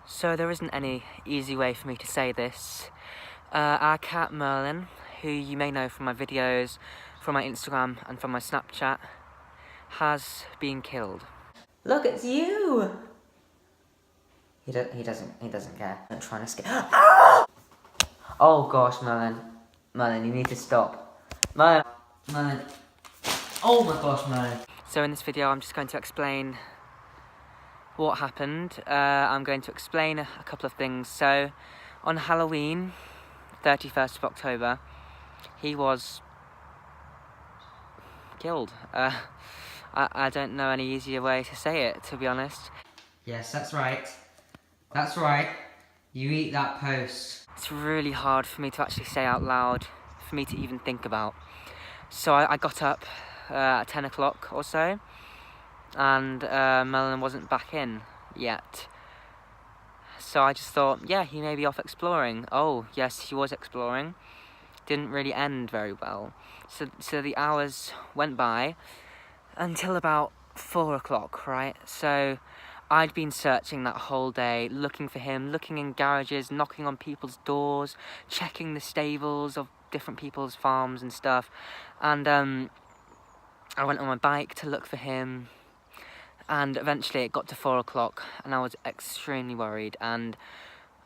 So there isn't any easy way for me to say this. Our cat Merlin, who you may know from my videos, from my Instagram and from my Snapchat, has been killed. Look, it's you! He doesn't care. I'm trying to scare. Oh gosh, Merlin. Merlin, you need to stop. Merlin. Oh my gosh, Merlin. So in this video, I'm just going to explain what happened. I'm going to explain a couple of things. So, on Halloween, 31st of October, he was killed. I don't know any easier way to say it, to be honest. Yes, that's right. That's right. You eat that post. It's really hard for me to actually say out loud, for me to even think about. So I got up at 10 o'clock or so, and Merlin wasn't back in yet. So I just thought, yeah, he may be off exploring. Oh, yes, he was exploring. Didn't really end very well. So the hours went by until about 4 o'clock, right? So I'd been searching that whole day, looking for him, looking in garages, knocking on people's doors, checking the stables of different people's farms and stuff. And I went on my bike to look for him. And eventually it got to 4 o'clock and I was extremely worried. And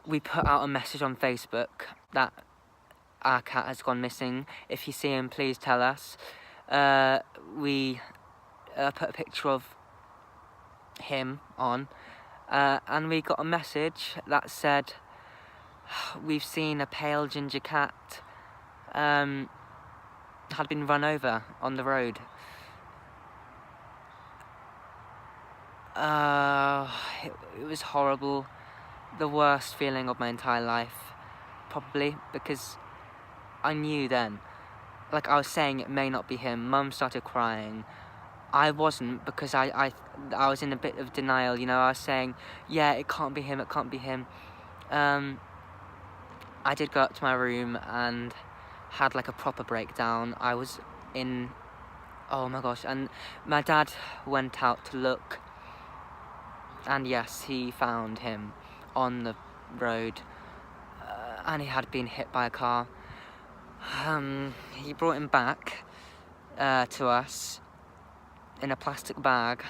we put out a message on Facebook that our cat has gone missing. If you see him, please tell us. We put a picture of him on, and we got a message that said, we've seen a pale ginger cat had been run over on the road. It was horrible, the worst feeling of my entire life, probably, because I knew then, like I was saying, it may not be him. Mum started crying. I wasn't, because I was in a bit of denial, you know. I was saying, yeah, it can't be him, it can't be him. I did go up to my room and had like a proper breakdown. I was in, oh my gosh, and my dad went out to look, and yes, he found him on the road, and he had been hit by a car. He brought him back to us in a plastic bag,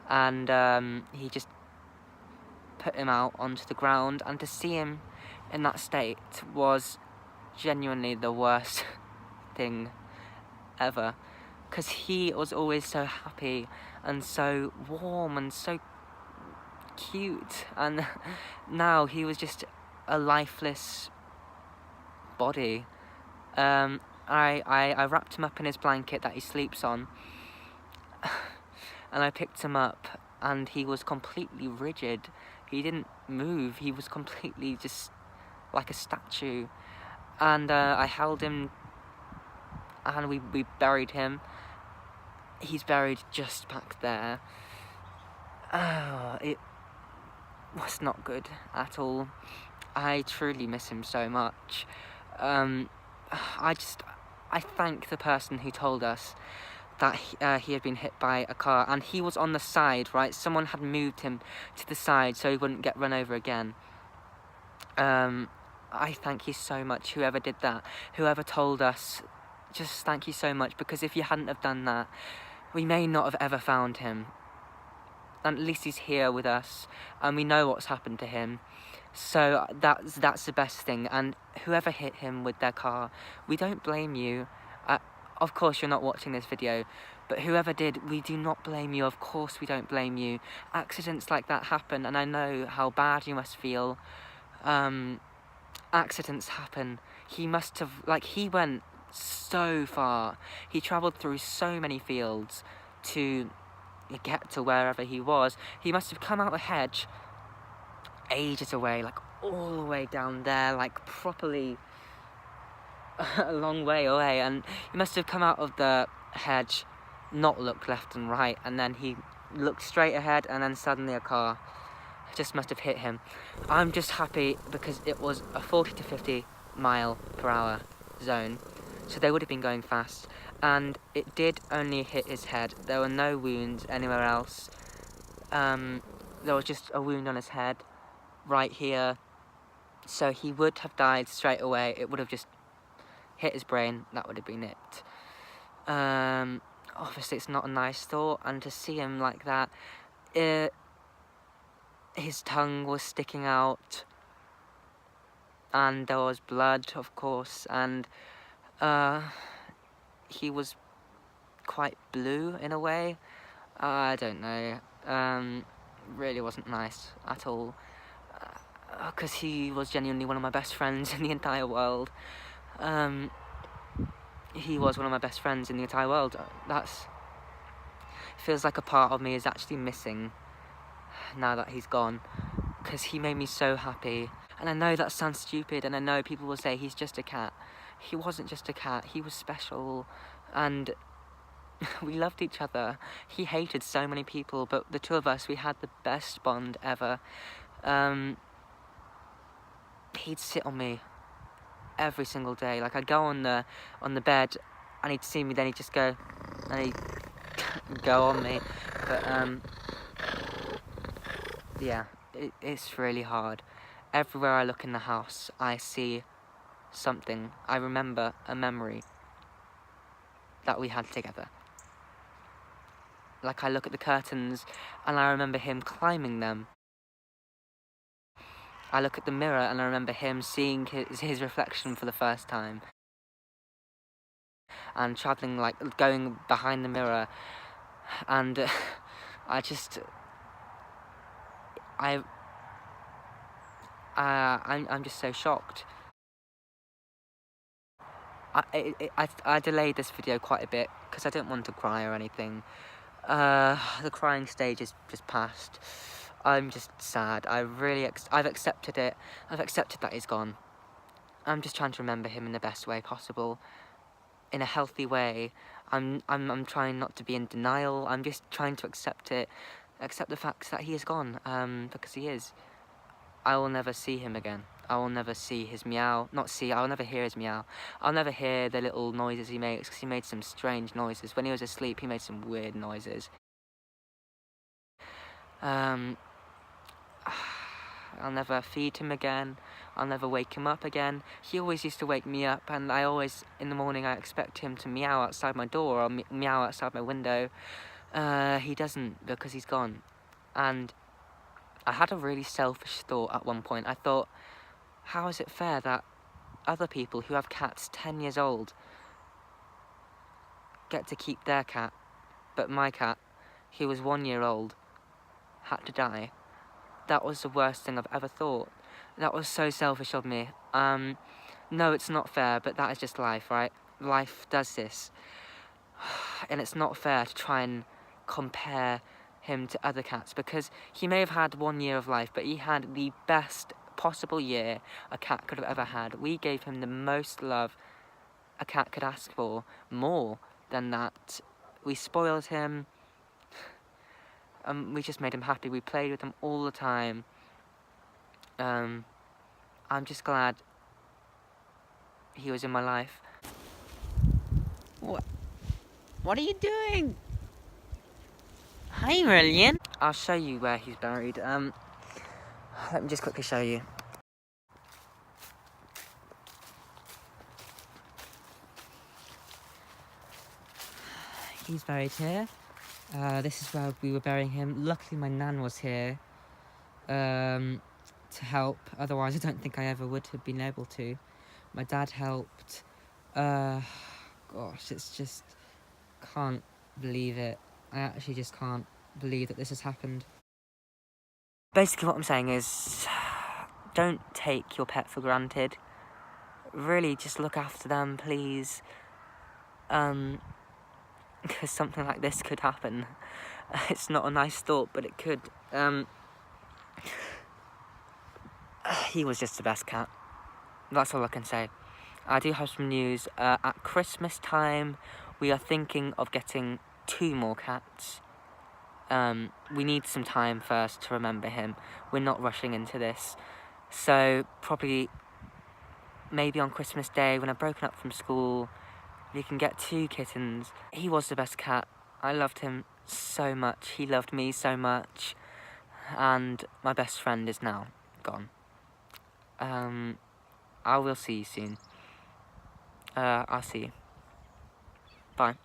and he just put him out onto the ground, and to see him in that state was genuinely the worst thing ever, because he was always so happy and so warm and so cute, and now he was just a lifeless body. I wrapped him up in his blanket that he sleeps on, and I picked him up, and he was completely rigid. He didn't move. He was completely just like a statue. And I held him, and we buried him. He's buried just back there. It was not good at all. I truly miss him so much. I thank the person who told us that he had been hit by a car, and he was on the side, right? Someone had moved him to the side so he wouldn't get run over again. I thank you so much, whoever did that, whoever told us, just thank you so much, because if you hadn't have done that, we may not have ever found him. And at least he's here with us, and we know what's happened to him. So that's the best thing. And whoever hit him with their car, we don't blame you. Of course you're not watching this video, but whoever did, we do not blame you. Of course we don't blame you. Accidents like that happen, and I know how bad you must feel. Accidents happen. He must have, like, he went so far. He travelled through so many fields to get to wherever he was. He must have come out the hedge ages away, like all the way down there, like properly a long way away, and he must have come out of the hedge, not looked left and right, and then he looked straight ahead, and then suddenly a car just must have hit him. I'm just happy because it was a 40 to 50 mile per hour zone, so they would have been going fast, and it did only hit his head. There were no wounds anywhere else. there was just a wound on his head, right here. So he would have died straight away. It would have just hit his brain. That would have been it. Obviously, it's not a nice thought, and to see him like that, his tongue was sticking out, and there was blood, of course, and he was quite blue in a way. I don't know. Really wasn't nice at all. Because he was genuinely one of my best friends in the entire world. He was one of my best friends in the entire world. Feels like a part of me is actually missing now that he's gone. Because he made me so happy. And I know that sounds stupid, and I know people will say he's just a cat. He wasn't just a cat, he was special. And we loved each other. He hated so many people, but the two of us, we had the best bond ever. He'd sit on me every single day. Like, I'd go on the bed, and he'd see me, then he'd just go, and he'd go on me. But yeah, it's really hard. Everywhere I look in the house, I see something. I remember a memory that we had together. Like, I look at the curtains, and I remember him climbing them. I look at the mirror, and I remember him seeing his reflection for the first time. And travelling, like, going behind the mirror. And I'm just so shocked. I delayed this video quite a bit because I didn't want to cry or anything. The crying stage is just past. I'm just sad. I've accepted it. I've accepted that he's gone. I'm just trying to remember him in the best way possible, in a healthy way. I'm trying not to be in denial. I'm just trying to accept it, accept the fact that he is gone, because he is. I will never see him again. I will never see his meow. I'll never hear his meow. I'll never hear the little noises he makes, because he made some strange noises. When he was asleep, he made some weird noises. I'll never feed him again. I'll never wake him up again. He always used to wake me up, and in the morning, I expect him to meow outside my door or meow outside my window. He doesn't, because he's gone. And I had a really selfish thought at one point. I thought, how is it fair that other people who have cats 10 years old get to keep their cat, but my cat, who was 1 year old, had to die? That was the worst thing I've ever thought. That was so selfish of me. No, it's not fair, but that is just life, right? Life does this. And it's not fair to try and compare him to other cats, because he may have had 1 year of life, but he had the best possible year a cat could have ever had. We gave him the most love a cat could ask for, more than that. We spoiled him. We just made him happy. We played with him all the time. I'm just glad he was in my life. What are you doing? Hi, Merlin. I'll show you where he's buried. Let me just quickly show you. He's buried here. This is where we were burying him. Luckily, my nan was here to help. Otherwise, I don't think I ever would have been able to. My dad helped. Gosh, it's just... can't believe it. I actually just can't believe that this has happened. Basically, what I'm saying is, don't take your pet for granted. Really, just look after them, please. Because something like this could happen. It's not a nice thought, but it could. He was just the best cat. That's all I can say. I do have some news. At Christmas time, we are thinking of getting 2 more cats. We need some time first to remember him. We're not rushing into this. So, probably, maybe on Christmas Day, when I've broken up from school, we can get 2 kittens. He was the best cat. I loved him so much. He loved me so much. and my best friend is now gone. I will see you soon. I'll see you. Bye.